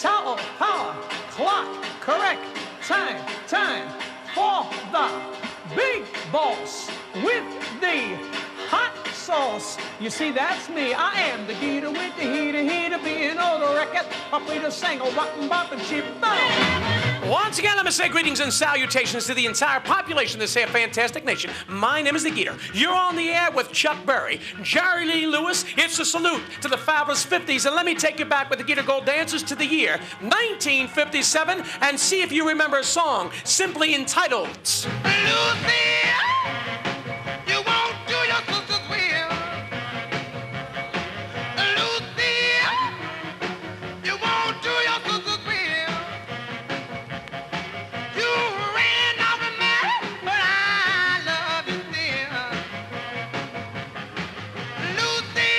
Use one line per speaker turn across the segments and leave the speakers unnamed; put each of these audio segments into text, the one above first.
towel, power, clock, correct, time, time for the big boss with the hot sauce. You see, that's me. I am the Geator with the heater being on the record. Up with a single, rotten, bop, and chip,
Once again, let me say greetings and salutations to the entire population of this here fantastic nation. My name is the Geator. You're on the air with Chuck Berry, Jerry Lee Lewis. It's a salute to the fabulous 50s, and let me take you back with the Geator Gold Dancers to the year 1957 and see if you remember a song simply entitled
Lucy, you won't do your sister's will. Lucy, you won't do your sister's will. You ran off and married, but I love you still. Lucy,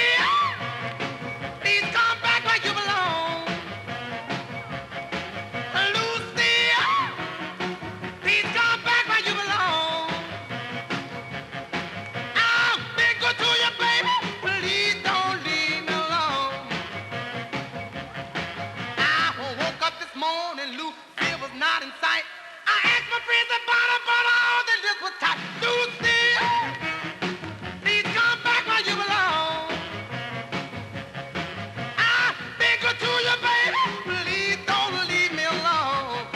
please come back where you belong. Lucy, please come back where you belong. I'll be good to you, baby. Please don't leave me alone. I woke up this morning, Lucy was not in sight. I asked my friends about her, but all they did was tight. Lucy, please come back where you belong. I'll be good to you, baby. Please don't leave me alone.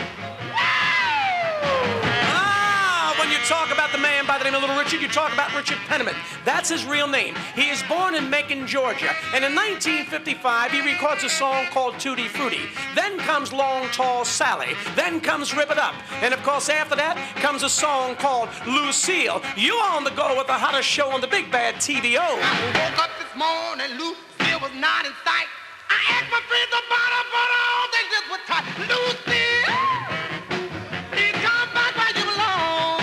When you talk about the man by the name of Little Richard, you talk about Richard Penniman. That's his real name. He is born in Macon, Georgia, and in 1955 he records a song called Tutti Frutti. Then comes Long Tall Sally. Then comes Rip It Up. And of course after that comes a song called Lucille. You on the go with the hottest show on the big bad TVO.
I woke up this morning, Lucy was not in sight. I asked my friends about her, but all they did was tight. Lucy, please come back where you belong.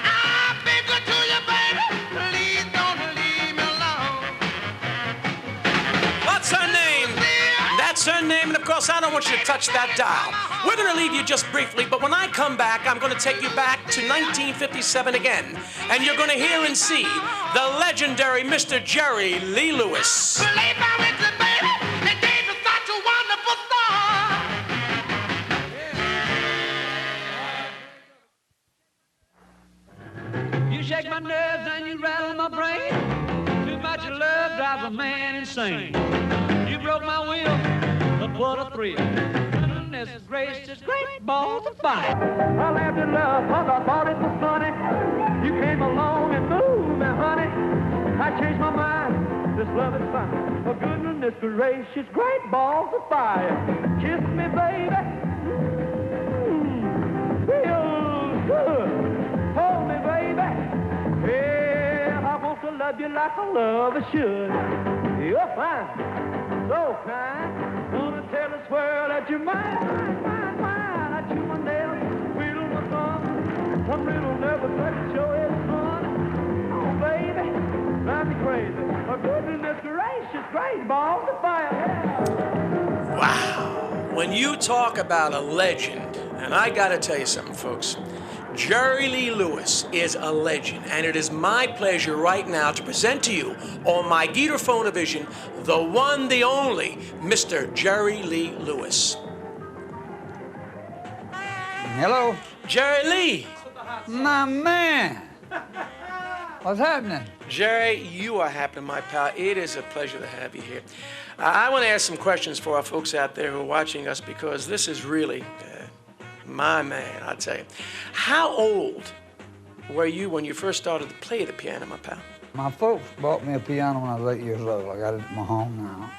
I've been good to you, baby. Please don't leave me alone.
What's her name? That's her name, and of course I don't want you to touch that dial. We're going to leave you just briefly, but when I come back, I'm going to take you back to 1957 again, and you're going to hear and see the legendary Mr. Jerry Lee Lewis.
Believe my riches, baby. The days are such a wonderful star.
You shake my nerves and you rattle my brain. Too much love drives a man insane. You broke my will, but what a thrill. Goodness gracious, great balls of fire. I laughed in love cause I thought it was funny. You came along and moved me, honey. I changed my mind, this love is fine. Oh, goodness gracious, great balls of fire. Kiss me, baby. Feels good. Hold me, baby. Yeah, I want to love you like a lover should. You're fine, so kind. Wanna tell this world that you're mine, mine, mine, mine. I chew my nails, wheedle my thumb. Some little nervous, but it sure is fun. Oh, baby, drive me crazy. Oh, goodness gracious, great balls of fire. Yeah.
Wow. When you talk about a legend, and I got to tell you something, folks, Jerry Lee Lewis is a legend, and it is my pleasure right now to present to you on my Geator Phonovision the one, the only, Mr. Jerry Lee Lewis.
Hello?
Jerry Lee.
My man! What's happening?
Jerry, you are happy, my pal. It is a pleasure to have you here. I want to ask some questions for our folks out there who are watching us, because this is really my man, I'll tell you. How old were you when you first started to play the piano, my pal?
My folks bought me a piano when I was 8 years old. I got it at my home now.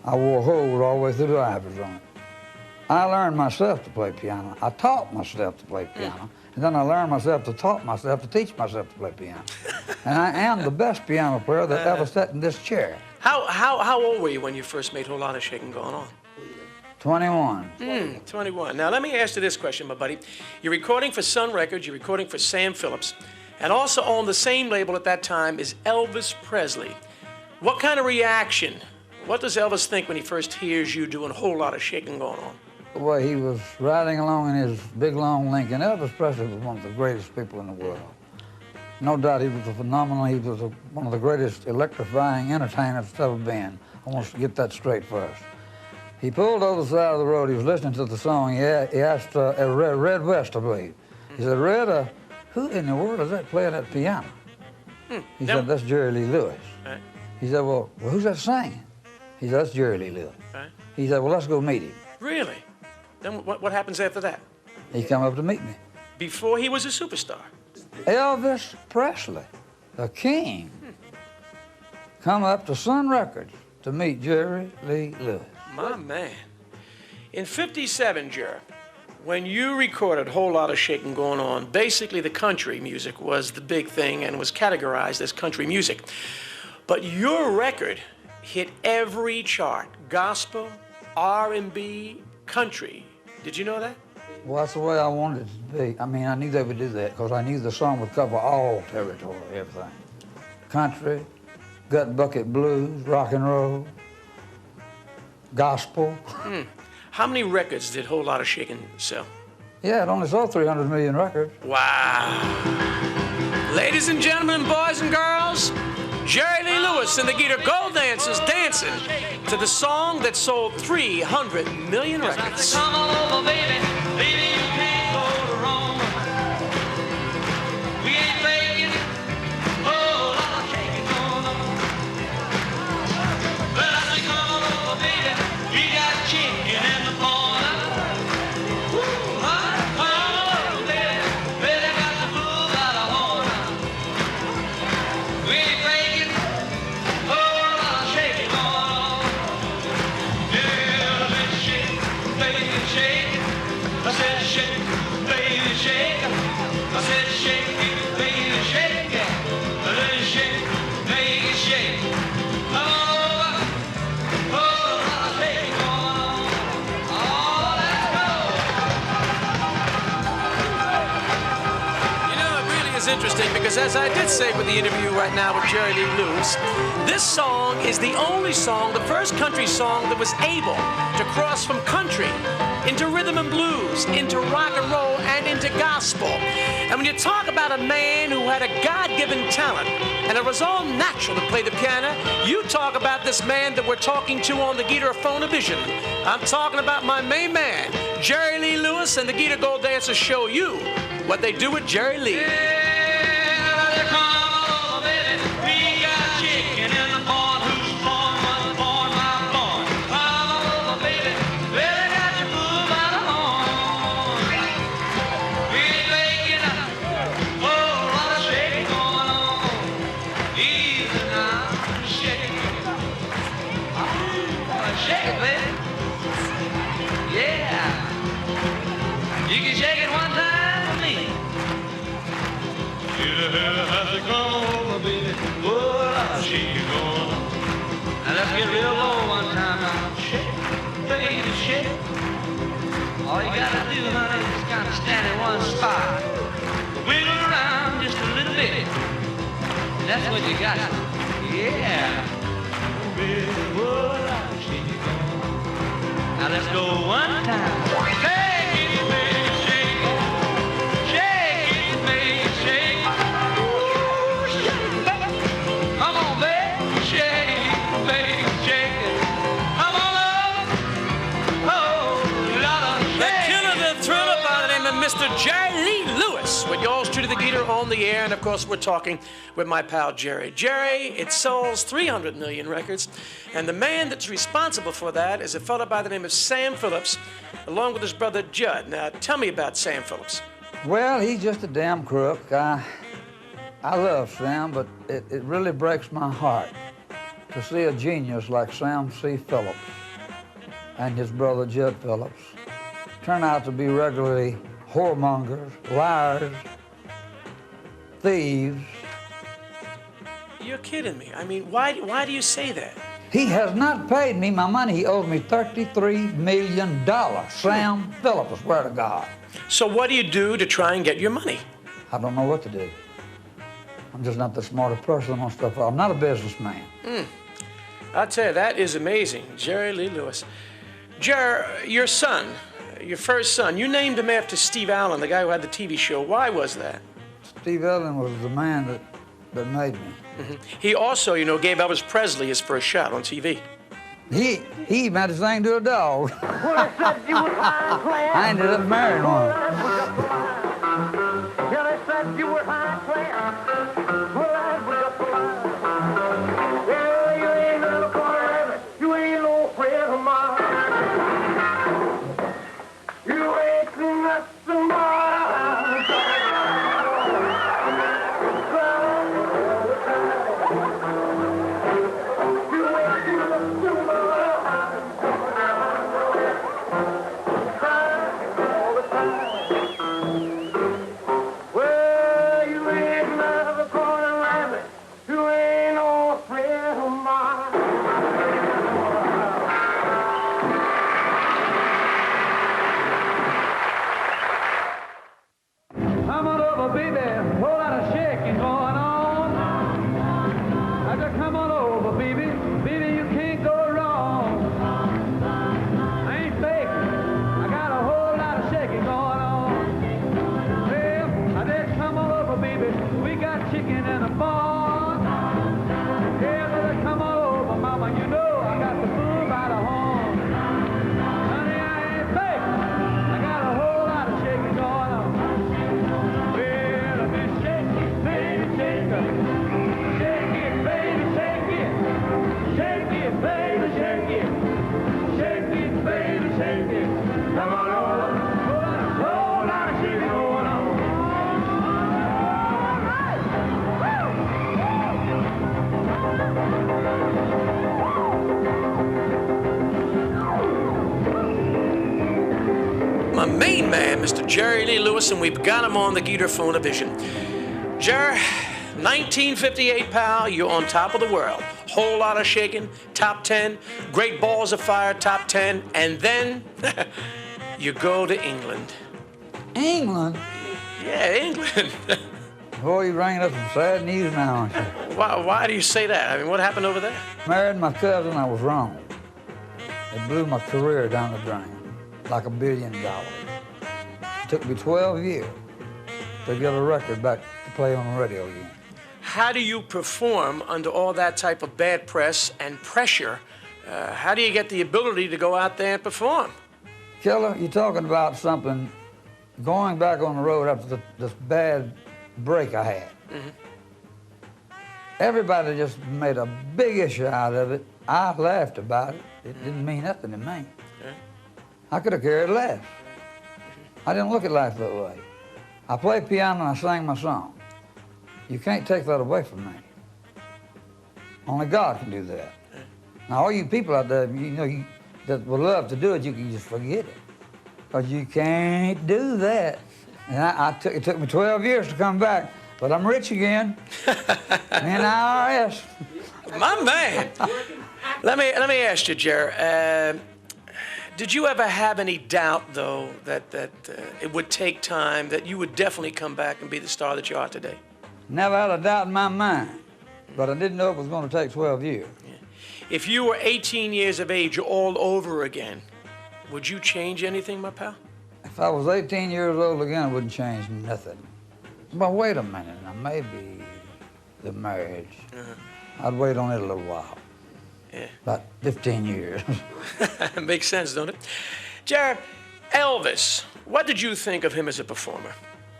I wore holes all the way through the drivers on it. I learned myself to play piano. I taught myself to play piano. And then I learned myself to taught myself to teach myself to play piano. And I am the best piano player that ever sat in this chair.
How old were you when you first made a whole lot of shaking going on?
21.
21. Now, let me ask you this question, my buddy. You're recording for Sun Records, you're recording for Sam Phillips, and also on the same label at that time is Elvis Presley. What kind of reaction, what does Elvis think when he first hears you doing a whole lot of shaking going on?
Well, he was riding along in his big, long Lincoln. Elvis Presley was one of the greatest people in the world. No doubt he was a phenomenal. He was one of the greatest electrifying entertainers that's ever been. I want to get that straight first. He pulled over the side of the road. He was listening to the song. He asked Red West, I believe. He said, Red, who in the world is that playing that piano? He said, that's Jerry Lee Lewis.
Right.
He said, well, who's that singing? He said, that's Jerry Lee Lewis.
Right.
He said, well, let's go meet him.
Really? Then what happens after that?
He come up to meet me.
Before he was a superstar.
Elvis Presley, the king, come up to Sun Records to meet Jerry Lee Lewis.
My man. In '57, Jerry, when you recorded Whole Lotta Shakin' Going On, basically the country music was the big thing and was categorized as country music. But your record hit every chart, gospel, R&B, country. Did you know that?
Well, that's the way I wanted it to be. I mean, I knew they would do that because I knew the song would cover all territory, everything. Country, gut bucket blues, rock and roll, gospel.
How many records did Whole Lotta Shakin' sell?
Yeah, it only sold 300 million records.
Wow. Ladies and gentlemen, boys and girls, Jerry Lee Lewis and the Geator Gold Dancers dancing to the song that sold 300 million records.
Come on over, baby. Baby, you can't go wrong. We ain't faking. Oh, lot of shaking going on. Well, I say, come on over, baby. We got chicken in the corner. Woo, huh? Come on over, baby. Baby got the blues out of horn. We ain't faking. Oh, lot of shaking going on. Yeah, let's shake, baby, shake. I said shake, baby, shake. I said shake, baby, shake. Let's shake, baby, shake. Come on over. Oh, I'll take it on. Oh, let's go.
You know, it really is interesting because, as I did say with the interview right now with Jerry Lee Lewis, this song is the only song, the first country song that was able to cross from country into rhythm and blues, into rock and roll, and into gospel. And when you talk about a man who had a God-given talent, and it was all natural to play the piano, you talk about this man that we're talking to on the Geator Phone-O-Vision. I'm talking about my main man, Jerry Lee Lewis, and the Geator Gold Dancers show you what they do with Jerry Lee.
Yeah, come on, baby. We got chicken in the barn. Who's born was born, my born. Come on, baby. Baby got your move out of horn. We ain't making a whole lot of shaking going on. Easy now, shake it. Shake it, baby. Yeah. You can shake it one time for me. Yeah, how's it going, baby? Oh, I'll shake it going on. Now let's get real low one time now. Shake, baby, shake. All you gotta do, honey, is kind of stand in one spot. Wiggle around just a little bit. That's what you got. Yeah. Baby, oh, I'll shake it going on. Now let's go one time. Shake it, baby, shake it. Shake it, baby, shake it. Ooh, shake it, baby. Come on, baby, shake it, baby, shake it. Come on up. Oh, lot of
The
shake.
killer, the thriller by the name of Mr. Jerry Lee Lewis, with yours truly, the Geator, on the air. And of course, we're talking with my pal Jerry. Jerry, it sells 300 million records, and the man that's responsible for that is a fella by the name of Sam Phillips, along with his brother Judd. Now, tell me about Sam Phillips.
Well, he's just a damn crook. I love Sam, but it really breaks my heart to see a genius like Sam C. Phillips and his brother Judd Phillips turn out to be regularly whoremongers, liars, thieves.
You're kidding me. I mean, why do you say that?
He has not paid me my money. He owes me $33 million. Sam Phillips, I swear to God.
So what do you do to try and get your money?
I don't know what to do. I'm just not the smartest person on stuff. I'm not a businessman.
I'll tell you, that is amazing. Jerry Lee Lewis. Jerry, your son, your first son, you named him after Steve Allen, the guy who had the TV show. Why was that?
Steve Allen was the man that made me.
He also, you know, gave Elvis Presley his first shot on TV.
He even had to sing to a dog.
Well, they said you was high class.
I ended up marrying one.
Yeah, they said you were high class. Well, that was just a lie. Well, you ain't never gonna have it. You ain't no friend of mine. You ain't nothing but come on over, baby. Whole lot of shaking going on. I said, come on over, baby. Baby, you can't go wrong. I ain't fake. I got a whole lot of shaking going on. Well, I said, come on over, baby. We got chicken in a barn. Yeah, I said, come on over, mama. You know I got the food by the horn. Honey, I ain't fake. I got a whole lot of shaking going on.
My main man, Mr. Jerry Lee Lewis, and we've got him on the Geator Phone-O-Vision. Jerry, 1958, pal, you're on top of the world. Whole lot of shaking, top 10. Great Balls of Fire, top 10. And then you go to England.
England?
Yeah, England.
Boy, you're bringing up some sad news now, aren't you?
Why do you say that? I mean, what happened over there?
Married my cousin, I was wrong. It blew my career down the drain, like $1 billion. It took me 12 years to get a record back to play on the radio again.
How do you perform under all that type of bad press and pressure? How do you get the ability to go out there and perform?
Killer, you're talking about something, going back on the road after this bad break I had. Mm-hmm. Everybody just made a big issue out of it. I laughed about it. It didn't mean nothing to me. I could have cared less. I didn't look at life that way. I played piano and I sang my song. You can't take that away from me. Only God can do that. Now, all you people out there, that would love to do it, you can just forget it. Because you can't do that. And it took me 12 years to come back, but I'm rich again. In IRS.
My man. Let me ask you, Jerry. Did you ever have any doubt, though, that it would take time, that you would definitely come back and be the star that you are today?
Never had a doubt in my mind, but I didn't know it was going to take 12 years.
Yeah. If you were 18 years of age all over again, would you change anything, my pal?
If I was 18 years old again, I wouldn't change nothing. But wait a minute, now maybe the marriage. I'd wait on it a little while.
Yeah.
About 15 years.
Makes sense, don't it? Jared, Elvis, what did you think of him as a performer?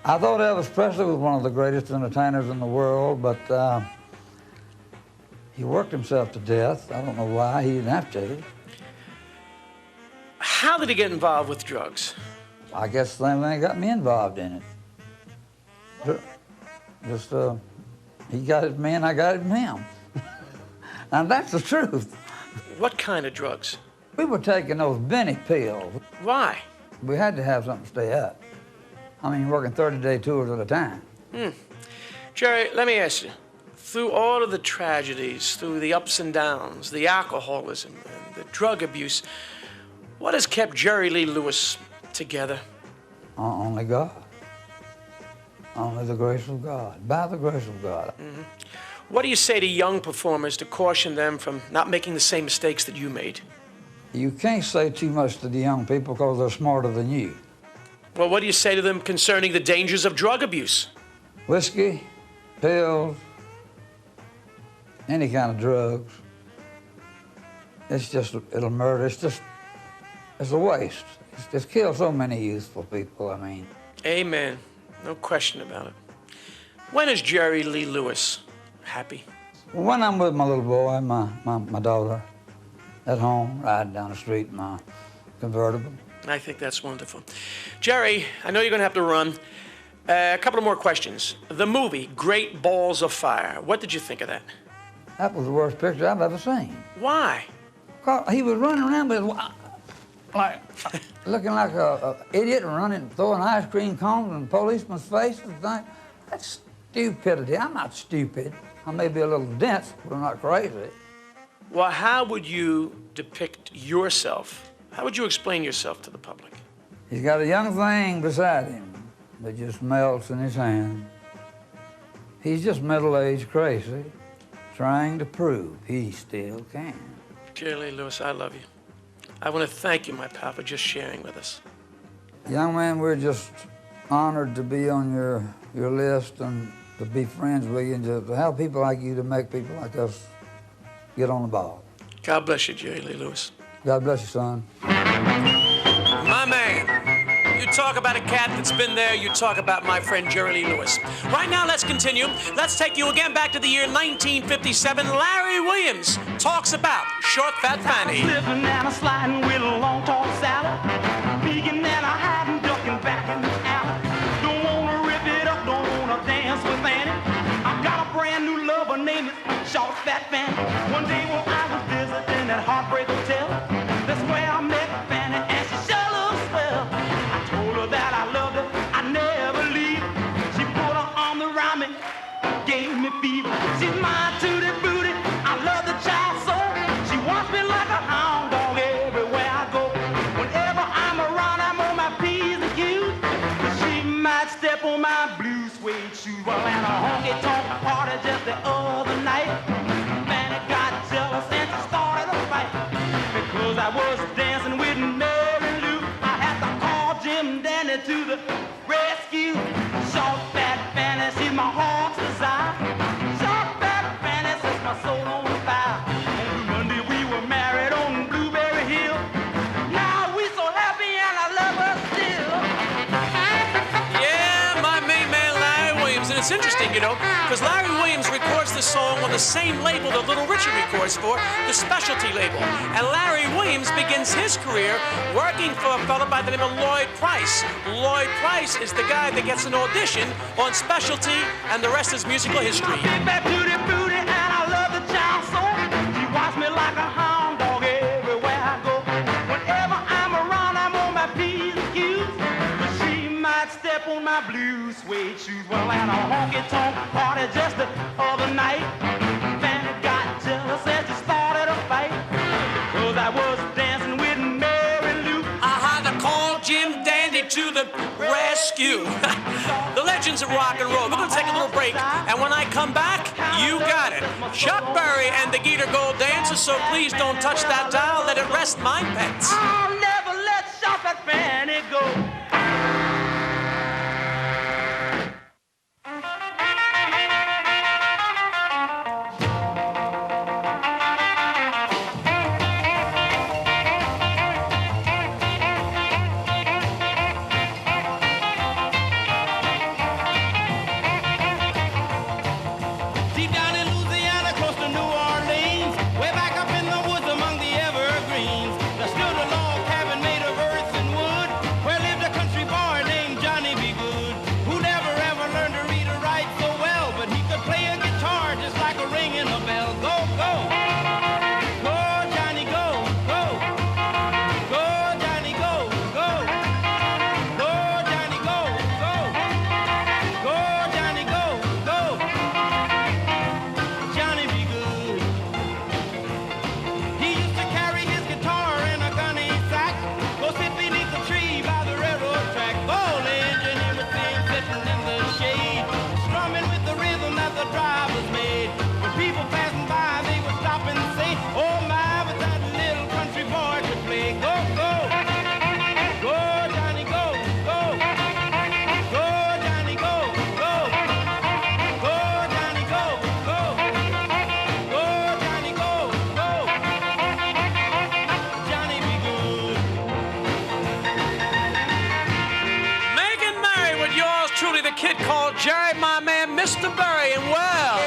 I thought Elvis Presley was one of the greatest entertainers in the world, but he worked himself to death. I don't know why. He didn't have to.
How did he get involved with drugs?
I guess the same thing got me involved in it. Just, he got it from me and I got it from him. And that's the truth.
What kind of drugs?
We were taking those Benny pills.
Why?
We had to have something to stay up. I mean, working 30-day tours at a time.
Jerry, let me ask you. Through all of the tragedies, through the ups and downs, the alcoholism, and the drug abuse, what has kept Jerry Lee Lewis together?
Only God. Only the grace of God. By the grace of God.
What do you say to young performers to caution them from not making the same mistakes that you made?
You can't say too much to the young people because they're smarter than you.
Well, what do you say to them concerning the dangers of drug abuse?
Whiskey, pills, any kind of drugs. it's just, it'll murder. It's a waste. It's killed so many youthful people, I mean.
Amen. No question about it. When is Jerry Lee Lewis happy?
When I'm with my little boy, my daughter, at home, riding down the street in my convertible.
I think that's wonderful. Jerry, I know you're going to have to run. A couple of more questions. The movie, Great Balls of Fire. What did you think of that?
That was the worst picture I've ever seen.
Why?
'Cause he was running around with, like, looking like a idiot and running, throwing ice cream cones in policemen's faces and things. That's stupidity. I'm not stupid. I may be a little dense, but I'm not crazy.
Well, how would you depict yourself? How would you explain yourself to the public?
He's got a young thing beside him that just melts in his hand. He's just middle-aged crazy, trying to prove he still can.
Jerry Lee Lewis, I love you. I want to thank you, my pal, for just sharing with us.
Young man, we're just honored to be on your list and to be friends with you and to have people like you to make people like us get on the ball.
God bless you, Jerry Lee Lewis.
God bless you, son.
My man, you talk about a cat that's been there, you talk about my friend Jerry Lee Lewis. Right now, let's continue. Let's take you again back to the year 1957. Larry Williams talks about Short Fat Fanny.
Slipping and a sliding with a long tall salad. Peeking and a hiding, ducking back in the alley. Don't wanna rip it up, don't wanna dance with Fanny. I got a brand new lover, name is Short Fat Fanny. One day when I was visiting at Heartbreak Hotel, that's where I met Fanny and she sure looks swell. I told her that I loved her, I never leave. She put her arm around me, gave me fever. She's my tootie booty, I love the child so. She wants me like a hound dog everywhere I go. Whenever I'm around, I'm on my P's and Q's. But she might step on my blue suede shoes. Well, at a honky-tonk party just the other night, Fanny got jealous and she started a fight. Because I was dancing with Mary Lou, I had to call Jim Dandy to the rescue. Short Fat Fanny, she's my heart's desire. Short Fat Fanny sets my soul on fire. On Monday we were married on Blueberry Hill. Now we so happy and I love her still.
Yeah, my main man Larry Williams. And it's interesting, you know, because Larry Williams records this song on the same label that Little Richard records for, the Specialty label. And Larry Williams begins his career working for a fellow by the name of Lloyd Price. Lloyd Price is the guy that gets an audition on Specialty, and the rest is musical history.
Big back tootie booty and I love the child so. She wants me like a hound dog everywhere I go. Whenever I'm around, I'm on my P's and Q's. But she might step on my blue suede shoes. Well, at a honky-tonk party just the other night, Fanny got jealous and she started a fight. Because I was dancing with Mary Lou.
I had to call Jim Dandy to the rescue. The legends of rock and roll. We're going to take a little break, and when I come back, you got it. Chuck Berry and the Geator Gold Dancers, so please don't touch that dial. Let it rest, my pets.
I'll never let Short Fat Fanny go.
Deep down in Louisiana, close to New Orleans, way back up in the woods among the evergreens, there stood a log cabin made of earth and wood, where lived
called Jerry, my man, Mr. Berry. And well,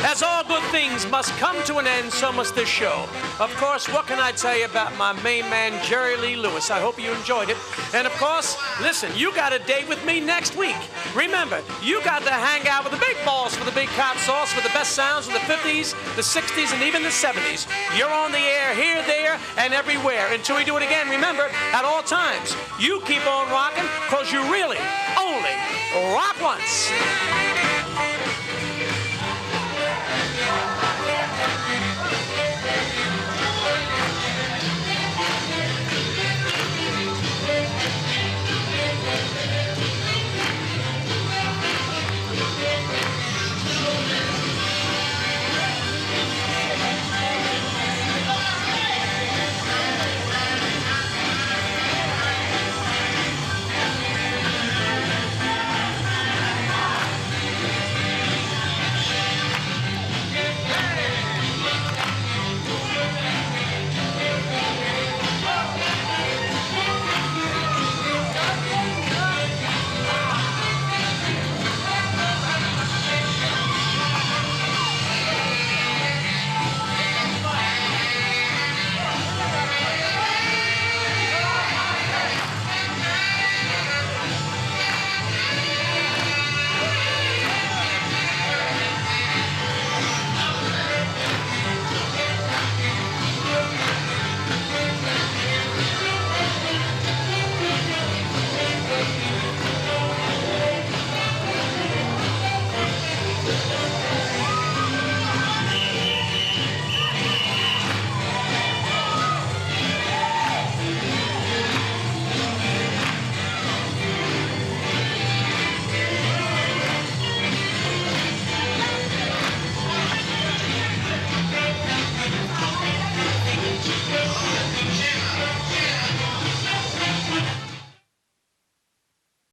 as all good things must come to an end, so must this show. Of course, what can I tell you about my main man, Jerry Lee Lewis? I hope you enjoyed it. And of course, listen, you got a date with me next week. Remember, you got to hang out with the big balls for the big cop sauce for the best sounds of the 50s, the 60s, and even the 70s. You're on the air here, there, and everywhere. Until we do it again, remember, at all times, you keep on rocking, because you really only rock once.